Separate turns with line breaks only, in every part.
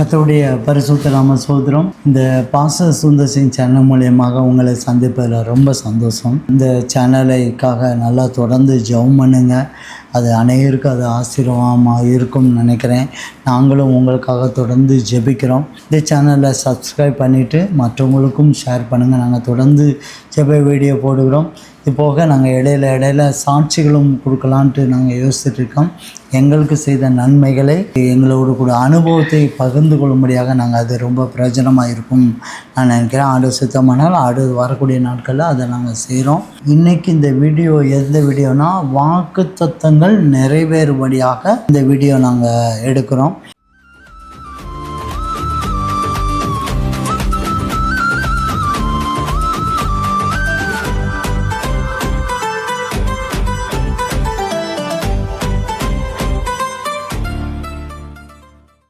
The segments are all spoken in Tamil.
கர்த்தருடைய பரிசுத்த நாம ஸ்தோத்திரம். இந்த பாஸ்டர் சுந்தர் சிங் சேனல் மூலியமாக உங்களை சந்திப்பதில் ரொம்ப சந்தோஷம். இந்த சேனலுக்காக நல்லா தொடர்ந்து ஜெபம் பண்ணுங்க. அது அனைவருக்கு அது ஆசீர்வாதமாக இருக்கும்னு நினைக்கிறேன். நாங்களும் உங்களுக்காக தொடர்ந்து ஜெபிக்கிறோம். இந்த சேனலை சப்ஸ்கிரைப் பண்ணிவிட்டு மற்றவங்களுக்கும் ஷேர் பண்ணுங்கள். நாங்கள் தொடர்ந்து ஜெப வீடியோ போடுகிறோம். இது போக நாங்கள் இடையில சாட்சிகளும் கொடுக்கலான்ட்டு நாங்கள் யோசிச்சுட்ருக்கோம். எங்களுக்கு செய்த நன்மைகளை எங்களோட கூட அனுபவத்தை பகிர்ந்து கொள்ளும்படியாக நாங்கள் அது ரொம்ப பிரயோஜனமாக இருக்கும் நான் நினைக்கிறேன். ஆடு சுத்தமானால் வரக்கூடிய நாட்களில் அதை நாங்கள் செய்கிறோம். இன்றைக்கி இந்த வீடியோ எந்த வீடியோனா வாக்குத்தத்தங்கள் நிறைவேறும்படியாக இந்த வீடியோ நாங்கள் எடுக்கிறோம்.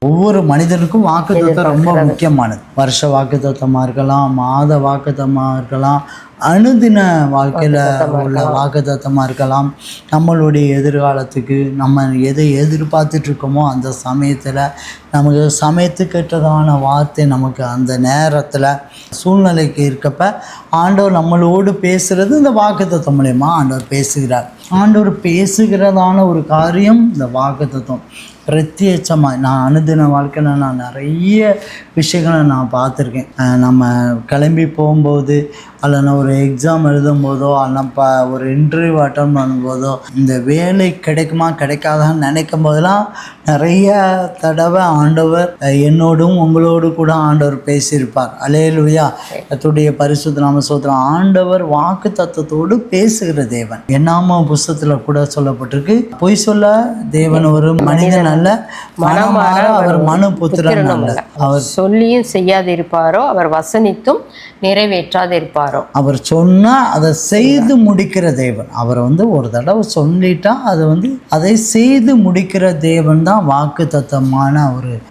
ஒவ்வொரு மனிதனுக்கும் வாக்குத்தத்தம் ரொம்ப முக்கியமானது. வருஷ வாக்குத்தத்தமாக இருக்கலாம், மாத வாக்குத்தமாக இருக்கலாம், அனுதின வாழ்க்கையில் உள்ள வாக்குத்தத்தமாக இருக்கலாம். நம்மளுடைய எதிர்காலத்துக்கு நம்ம எதை எதிர்பார்த்துட்ருக்கோமோ அந்த சமயத்தில் நமக்கு சமயத்துக்கேற்றதான வார்த்தை நமக்கு அந்த நேரத்தில் சூழ்நிலைக்கு இருக்கப்ப ஆண்டவர் நம்மளோடு பேசுகிறது இந்த வாக்குத்தத்தம் மூலயமா ஆண்டவர் பேசுகிறார். ஆண்டவர் பேசுகிறதான ஒரு காரியம் இந்த வாக்குத்தத்தம். பிரத்யேட்சமாக நான் அனுதின வாழ்க்கையில் நான் நிறைய விஷயங்களை நான் பார்த்துருக்கேன். நம்ம கிளம்பி போகும்போது அல்லனா ஒரு எக்ஸாம் எழுதும் போதோ அல்லப்பா ஒரு இன்டர்வியூ அட்டன் பண்ணும்போதோ இந்த வேலை கிடைக்குமா கிடைக்காதான்னு நினைக்கும் போதெல்லாம் நிறைய தடவை ஆண்டவர் என்னோடும் உங்களோடு கூட ஆண்டவர் பேசியிருப்பார். அல்லேலூயா. கர்த்தருடைய பரிசுத்த நாம ஸ்தோத்திரம். ஆண்டவர் வாக்கு தத்தத்தோடு பேசுகிற தேவன். என்னாம புஸ்தகத்தில் கூட சொல்லப்பட்டிருக்கு, பொய் சொல்ல தேவன் ஒரு மனிதன் அல்ல, மனமாற அவர் மனு புத்திரன் அல்ல. அவர்
சொல்லியும் செய்யாதிருப்பாரோ, அவர் வசனித்தும் நிறைவேற்றாதிருப்பாரோ.
அவர் சொன்னா அதை செய்து முடிக்கிற தேவன். அவர் ஒரு தடவை சொல்லிட்டா அதை செய்து முடிக்கிற தேவன் தான் வாக்கு தத்தமான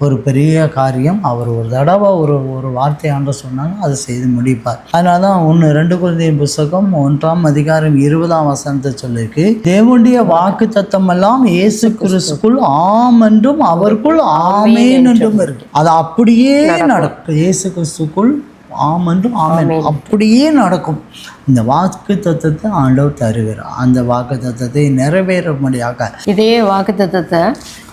ஒரு பெரிய காரியம். அவர் ஒரு தடவை ஒரு வார்த்தை ஆண்டு சொன்னாலும் அதை செய்து முடிப்பார். அதனால தான் 1-2 கொரிந்தியர் புஸ்தகம் 1ஆம் அதிகாரம் 20ஆம் வசனத்தை சொல்லிருக்கு, தேவனுடைய வாக்கு தத்தம் எல்லாம் இயேசு கிறிஸ்துக்குள் ஆம் என்றும் அவருக்குள் ஆமேன் என்றும் இருக்கு. அது அப்படியே நடக்கும். இயேசு கிறிஸ்துக்குள் ஆம் என்றும் ஆமேன் அப்படியே நடக்கும். இந்த வாக்கு தத்தத்தை ஆண்டவர் தருகிறார். அந்த வாக்கு தத்தத்தை நிறைவேறும்படியாக
இதே வாக்கு தத்தத்தை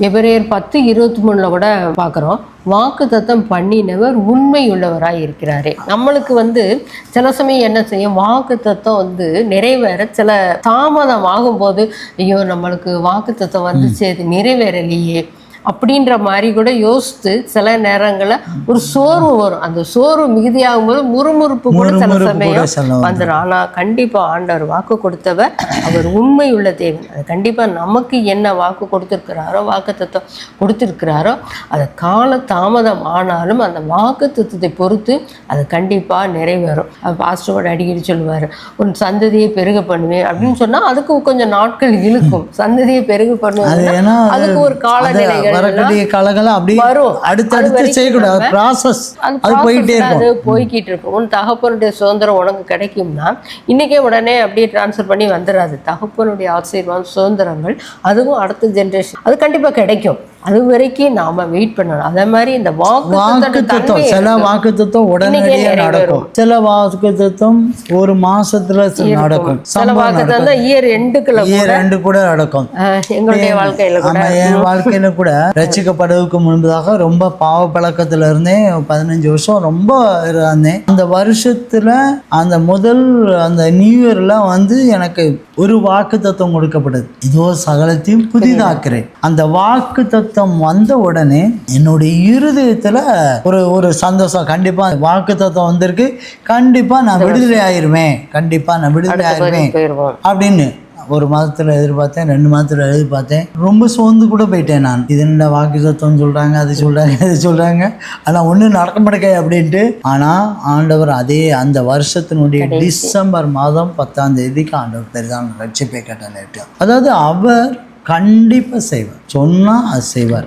எபிரேயர் 10:23 கூட பார்க்குறோம். வாக்கு தத்தம் பண்ணினவர் உண்மை உள்ளவராக இருக்கிறாரே. நம்மளுக்கு சில சமயம் என்ன செய்யும், வாக்கு தத்தம் நிறைவேற சில தாமதம் ஆகும்போது, ஐயோ நம்மளுக்கு வாக்கு தத்தம் வந்துச்சு அது நிறைவேறலையே அப்படின்ற மாதிரி கூட யோசித்து சில நேரங்களில் ஒரு சோர்வு வரும். அந்த சோர்வு மிகுதியாகும் போது முறுமுறுப்பு கூட சில சமயம் வந்துடும். ஆனால் கண்டிப்பாக ஆண்டவர் வாக்கு கொடுத்தவர் அவர் உண்மை உள்ள தேவன். அது கண்டிப்பாக நமக்கு என்ன வாக்கு கொடுத்துருக்கிறாரோ, வாக்கு தத்துவம் கொடுத்துருக்கிறாரோ, அது கால தாமதம் ஆனாலும் அந்த வாக்கு தத்துவத்தை பொறுத்து அது கண்டிப்பாக நிறைவேறும். பாஸ்டரோட அடிக்கடி சொல்லுவார், உன் சந்ததியை பெருக பண்ணுவேன் அப்படின்னு சொன்னால் அதுக்கு கொஞ்சம் நாட்கள் இழுக்கும். சந்தியை பெருக பண்ணுவேன், அதுக்கு ஒரு காலநிலைகள்
வரக்கூடிய காலங்கள் அப்படியே அடுத்தடுத்து செய்யக்கூடாது. ப்ராசஸ் அது போயிட்டே இருக்கும்.
அது போய்கிட்டு இருக்கும். உன் தகப்பனுடைய சுதந்திரம் உனக்கு கிடைக்கும்னா இன்னைக்கே உடனே அப்படியே டிரான்ஸ்ஃபர் பண்ணி வந்துடாது. தகப்பனுடைய ஆசீர்வாதம் சுதந்திரங்கள் அதுவும் அடுத்த ஜென்ரேஷன் அது கண்டிப்பாக கிடைக்கும். அது வரைக்கும் நாம வெயிட் பண்ணணும். அதே மாதிரி இந்த வாக்கு தத்துவம்
சில வாக்கு தத்துவம் உடனடியே நடக்கும், சில வாக்கு தத்துவம் ஒரு மாசத்துல நடக்கும்,
சில வாக்கு தத்துவம் இயர் எண்டு கூட
நடக்கும்.
எங்களுடைய வாழ்க்கையில கூட
என் வாழ்க்கையில கூட ரட்சிக்கப்படுவதற்கு முன்பதாக ரொம்ப பாவ பழக்கத்துல இருந்தேன். 15 வருஷம் ரொம்ப இருந்தேன். அந்த வருஷத்துல அந்த நியூ இயர்ல எனக்கு ஒரு வாக்கு தத்துவம் கொடுக்கப்பட்டது, இதோ சகலத்தையும் புதிதாக்குறேன். அந்த வாக்கு தத்துவம் வந்த உடனே என்னுடைய இருதயத்துல ஒரு சந்தோஷம். கண்டிப்பா வாக்கு தத்துவம் வந்திருக்கு, கண்டிப்பா நான் விடுதலை ஆயிருவேன், கண்டிப்பா நான் விடுதலை ஆயிருவேன் அப்படின்னு ஒரு மாதத்துல எதிர்பார்த்தேன், 2 மாதத்துல எதிர்பார்த்தேன். ரொம்ப சோர்ந்து கூட போயிட்டேன் நான். இது என்ன வாக்கு தத்துவம் சொல்றாங்க, அது சொல்றாங்க, ஆனா ஒன்றும் நடக்க மாட்டேங்க அப்படின்ட்டு. ஆனா ஆண்டவர் அதே அந்த வருஷத்தினுடைய டிசம்பர் மாதம் 10ஆம் தேதிக்கு ஆண்டவர் பெரிதான் ரட்சிப்பை கட்டளையிட்டு, அதாவது அவர் கண்டிப்பாக செய்வார். சொன்னால் அது செய்வார்.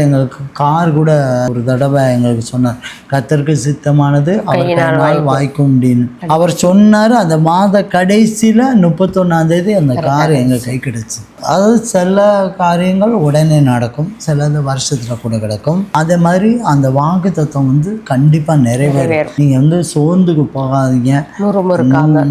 எங்களுக்கு கார் கூட ஒரு தடவை எங்களுக்கு சொன்னார், கர்த்தருக்கு சித்தமானது அவர் வாய்க்கும் அப்படின்னு அவர் சொன்னார். அந்த மாத கடைசியில் 31ஆம் தேதி அந்த கார் எங்கள் கை கிடைச்சி. அதாவது சில காரியங்கள் உடனே நடக்கும், சிலது வருஷத்தில் கூட கிடக்கும். அதே மாதிரி அந்த வாக்கு தத்துவம் வந்து கண்டிப்பாக நிறைவேறும். நீங்கள் வந்து சோர்ந்துக்கு போகாதீங்க,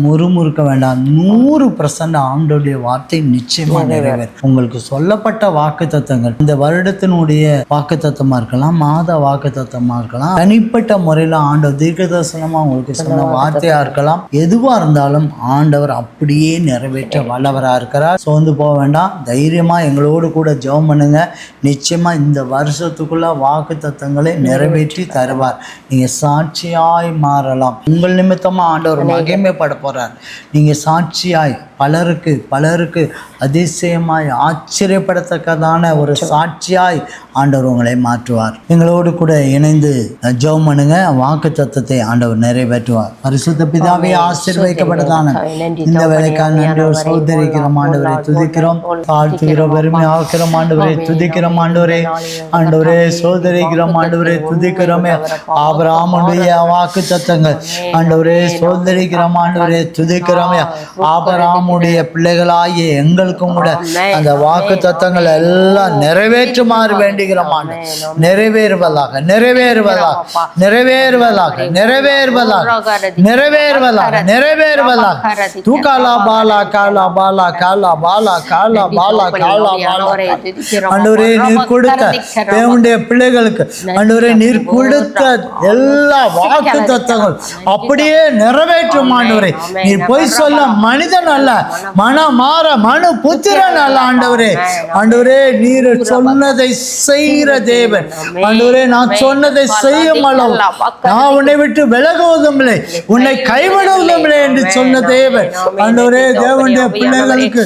முறுமுறுக்க வேண்டாம். 100% ஆண்டோடைய வார்த்தை நிச்சயமாக நிறைவேறும். உங்களுக்கு சொல்லப்பட்ட வாக்கு தத்தங்கள் இந்த வருடத்தினுடைய வாக்கு தத்தமாக இருக்கலாம், மாத வாக்கு தத்தமாக இருக்கலாம், தனிப்பட்ட முறையில் ஆண்டவர் தீர்க்க தரிசனமாக உங்களுக்கு சொன்ன வார்த்தையாக இருக்கலாம். எதுவாக இருந்தாலும் ஆண்டவர் அப்படியே நிறைவேற்ற வல்லவராக இருக்கிறார். சோர்ந்து போக வேண்டாம், தைரியமாக எங்களோடு கூட ஜெபம் பண்ணுங்க. நிச்சயமாக இந்த வருஷத்துக்குள்ள வாக்கு தத்தங்களை நிறைவேற்றி தருவார். நீங்கள் சாட்சியாய் மாறலாம். உங்கள் நிமித்தமாக ஆண்டவர் மகிமைப்பட போகிறார். நீங்கள் சாட்சியாய் பலருக்கு அதிசயமாய் ஆச்சரியப்படத்தக்கதான ஒரு சாட்சியாய் ஆண்டவர் உங்களை மாற்றுவார். எங்களோடு கூட இணைந்து ஜெபம் பண்ணுங்க. வாக்கு தத்தத்தை ஆண்டவர் நிறைவேற்றுவார். பரிசுத்த பிதாவே, ஆசீர்வதிக்கப்பட்டதான இந்த வேலைக்காக நன்றி சோதரிக்கிறோம் ஆண்டவரை, துதிக்கிறோம், தாழ்த்துகிறோம், பெருமையாக்கிறோம் ஆண்டவரை, துதிக்கிறோம் ஆண்டவரே. ஆண்டவரே சோதரிக்கிறோம் ஆண்டவரை, துதிக்கிறோமே. ஆபிரகாமுடைய வாக்கு தத்தங்கள் ஆண்டவரே சோதரிக்கிறோம் ஆண்டவரே, துதிக்கிறோமே. ஆபிரகாமுடைய பிள்ளைகளாகிய எங்களுக்கும் கூட அந்த வாக்கு தத்தங்கள் எல்லாம் நிறைவேற்றுமாறு வேண்டுகிறோம். நிறைவேறுவதாக நிறைவேறுவதாக நிறைவேறுவதாக நிறைவேறுவதாக நிறைவேறுவதாக நிறைவேறுவதாக தூக்காலா பாலா காலா பாலா காலா பாலா காலா பாலா காலா பாலா. ஆண்டவரே நீர் கொடுத்த தேவனுடைய பிள்ளைகளுக்கு ஆண்டவரே நீர் கொடுத்த எல்லா வாக்கு தத்தங்கள் அப்படியே நிறைவேற்றும் ஆண்டவரே. நீர் பொய் சொல்ல மனிதன் அல்ல, மனமாற மனு புத்திரன் அல்ல ஆண்டவரே. ஆண்டவரே நீர் சொன்னதை செய்கிற தேவன். ஆண்டவரே நான் சொன்னதை செய்யும் அளவு நான் உன்னை விட்டு விலகுவதும் இல்லை, உன்னை கைவிடுவதும் இல்லை என்று சொன்ன தேவன். ஆண்டவரே தேவனுடைய பிள்ளைகளுக்கு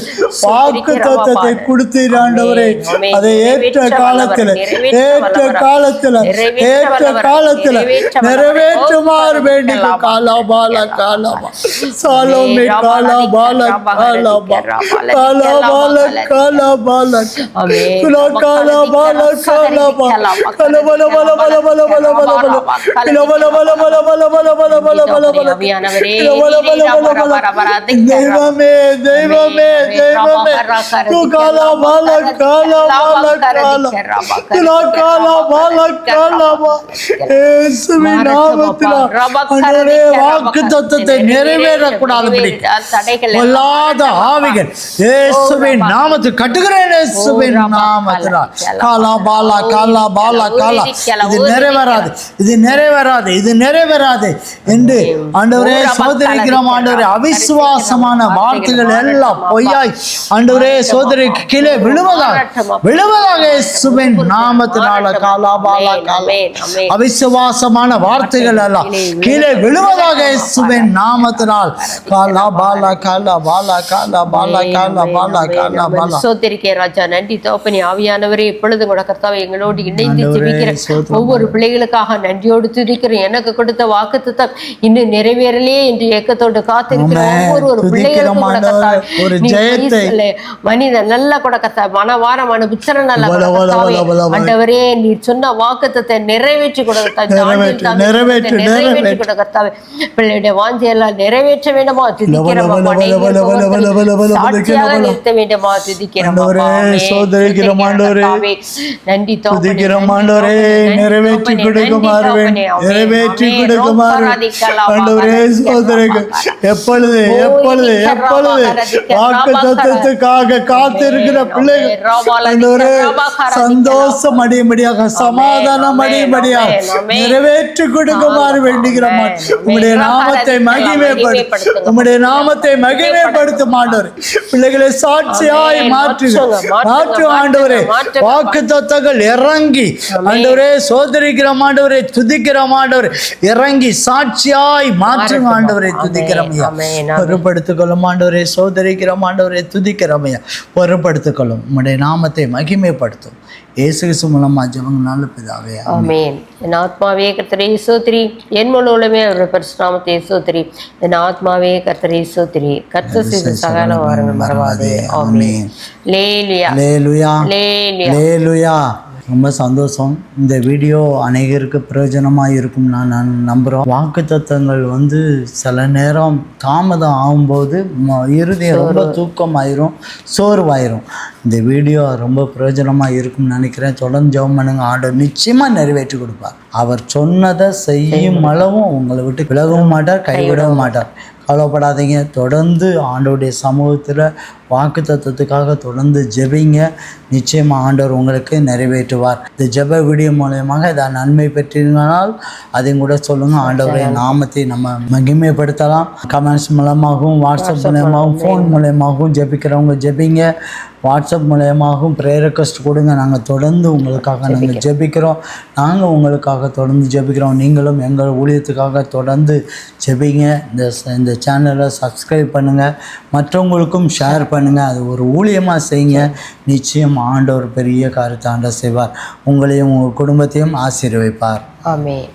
வாக்கு தத்தத்தை கொடுத்தீர் ஆண்டவரே. அதை ஏற்ற காலத்தில் நிறைவேற்றுமாறு வேண்டி காலா பாலா காலாபா சாலோமே காலா பாலா காலாபா காலா பாலா காலா பாலா குலா காலா பாலா காலாபா கல பல பல பல பல பல பல பல கல பல பல பல பல பல பல பல பல பல தெய்வமே தெய்வமே தெய்வமே கு காலா பாலா காலா பாலா காலா குலா காலா பாலா காலாபா இயேசுவின் நாமத்தில் ஆண்டவரே வாக்கு தத்தத்தை நிறைவேறக்கூடாதபடி பொல்லாத ஆவிகள் இயேசுவின் நாமத்தில் கட்டுகிறேன். இயேசுவின் நாமத்தில் காலா பாலா காலா பாலா காலா இது நிறைவேறாது, இது நிறைவேறாது, இது நிறைவேறாது என்று ஆண்டவரே சோதரிக்கிறோம். ஆண்டவரே அவிசுவாசமான வார்த்தைகள் எல்லாம் பொய்யாய் ஆண்டவரே சோதரிக்கு கீழே விழுவதாக இயேசுவின் நாமத்தினால காலா பாலா காலா அவிசுவாசமான வார்த்தைகள் எல்லாம் கீழே விழுவதாக இயேசுவின் நாமத்தினால் காலா பாலா காலா பாலா காலா பாலா காலா பாலா காலா பாலா.
சோதரிக்கே ராஜா நன்றி தகப்பனே. ஆவியானவரே இப்பொழுது கூட கர்த்தாவே எங்களோடு இணைந்து ஜெபிக்கிற ஒவ்வொரு பிள்ளைகளுக்காக நன்றியோடு துதிக்கிறேன். எனக்கு கொடுத்த வாக்குத்தத்தம் இன்னும் நிறைவேறலையே என்று ஏக்கத்தோடு காத்திருக்கிற ஒவ்வொரு பிள்ளைகளுக்கும் மனிதன் நல்ல கூட கர்த்தா மனவார மன புத்திரன் நல்ல ஆண்டவரே நீர் சொன்ன வாக்குத்தத்தை நிறைவேற்றி கொடுத்தா நிறைவேற்றி கொடுத்தாவே பிள்ளையுடைய வாஞ்சையெல்லாம் நிறைவேற்ற வேண்டுமா துதிக்கிறோம். சாட்சியாக நிறுத்த வேண்டுமா துதிக்கிறோம். நன்றி
துதிக்கிறோம் ஆண்டவரே. நிறைவேற்றி கொடுக்குமாறு நிறைவேற்றி கொடுக்குமாறு ஆண்டவரே சோதரிக்கு எப்பொழுது எப்பொழுது எப்பொழுது வாக்கு தத்தத்துக்காக காத்திருக்கிற பிள்ளைகள் ஆண்டவரே சந்தோஷம் அடையும்படியாக சமாதானம் அடையும்படியாக நிறைவேற்றி கொடுக்குமாறு வேண்டுகிறோம். உம்முடைய நாமத்தை மகிமைப்படுத்தும், உம்முடைய நாமத்தை மகிமைப்படுத்தும் ஆண்டவரே. பிள்ளைகளை சாட்சியாய் மாற்று ஆண்டவரே. வாக்கு தத்தங்கள் இறங்கி ஆண்டவரே சோதரிக்கிறோம் ஆண்டவரே, துதிக்கிறோம் ஆண்டவரே, இறங்கி சாட்சியாய் மாற்றும் ஆண்டவரை துதிக்கிறோம். பொறுப்படுத்திக் கொள்ளும் ஆண்டவரே, சோதரிக்கிறோம் ஆண்டவரை, துதிக்கிறோம். பொறுப்படுத்திக் உம்முடைய நாமத்தை மகிமைப்படுத்தும். இயேசு கிறிஸ்து மூலமா ஜெபங்கள் நல்ல பிதாவே
ஆமென். என் ஆத்மாவே கர்த்தரை ஸ்தோத்திரி, என் முழுவதுமே அவருடைய பரிசுநாமத்தை ஸ்தோத்திரி. என் ஆத்மாவே கர்த்தரை ஸ்தோத்திரி, கர்த்தர் செய்த சகல வாரங்கள் மறவாதே. ஆமென். லேலுயா லேலுயா லேலுயா.
ரொம்ப சந்தோஷம். இந்த வீடியோ அநேகருக்கு பிரயோஜனமாக இருக்கும் நான் நம்புகிறோம். வாக்குத்தத்தங்கள் வந்து சில நேரம் தாமதம் ஆகும்போது இருதயம் ரொம்ப தூக்கமாயிரும், சோர்வாயிரும். இந்த வீடியோ ரொம்ப பிரயோஜனமாக இருக்கும்னு நினைக்கிறேன். தொடர்ந்து ஜெபம் பண்ணுங்க. ஆண்டவர் நிச்சயமாக நிறைவேற்றி கொடுப்பார். அவர் சொன்னதை செய்யும் அளவும் உங்களை விட்டு விலகவும் மாட்டார், கைவிடவும் மாட்டார். கவலைப்படாதீங்க. தொடர்ந்து ஆண்டவருடைய சமூகத்தில் வாக்குத்தத்தத்துக்காக தொடர்ந்து ஜெபிங்க. நிச்சயமாக ஆண்டவர் உங்களுக்கு நிறைவேற்றுவார். இந்த ஜெப வீடியோ மூலயமாக இதை நன்மை பெற்றீங்கனால் அதையும் கூட சொல்லுங்கள். ஆண்டவருடைய நாமத்தை நம்ம மகிமைப்படுத்தலாம். கமெண்ட்ஸ் மூலமாகவும், வாட்ஸ்அப் மூலயமாகவும், ஃபோன் மூலயமாகவும் ஜெபிக்கிறவங்க ஜெபிங்க. வாட்ஸ்அப் மூலயமாகவும் ப்ரேயர் ரெக்வெஸ்ட் கொடுங்க. நாங்கள் தொடர்ந்து உங்களுக்காக நாங்கள் ஜெபிக்கிறோம். நாங்கள் உங்களுக்காக தொடர்ந்து ஜெபிக்கிறோம். நீங்களும் எங்கள் ஊழியத்துக்காக தொடர்ந்து ஜெபிங்க. இந்த சேனலை சப்ஸ்கிரைப் பண்ணுங்கள், மற்றவங்களுக்கும் ஷேர் பண்ணுங்கள். அது ஒரு ஊழியமாக செய்யுங்க. நிச்சயம் ஆண்டவர் பெரிய காரியத்தை ஆண்டவர் செய்வார். உங்களையும் உங்கள் குடும்பத்தையும் ஆசீர்வதிப்பார்.
ஆமென்.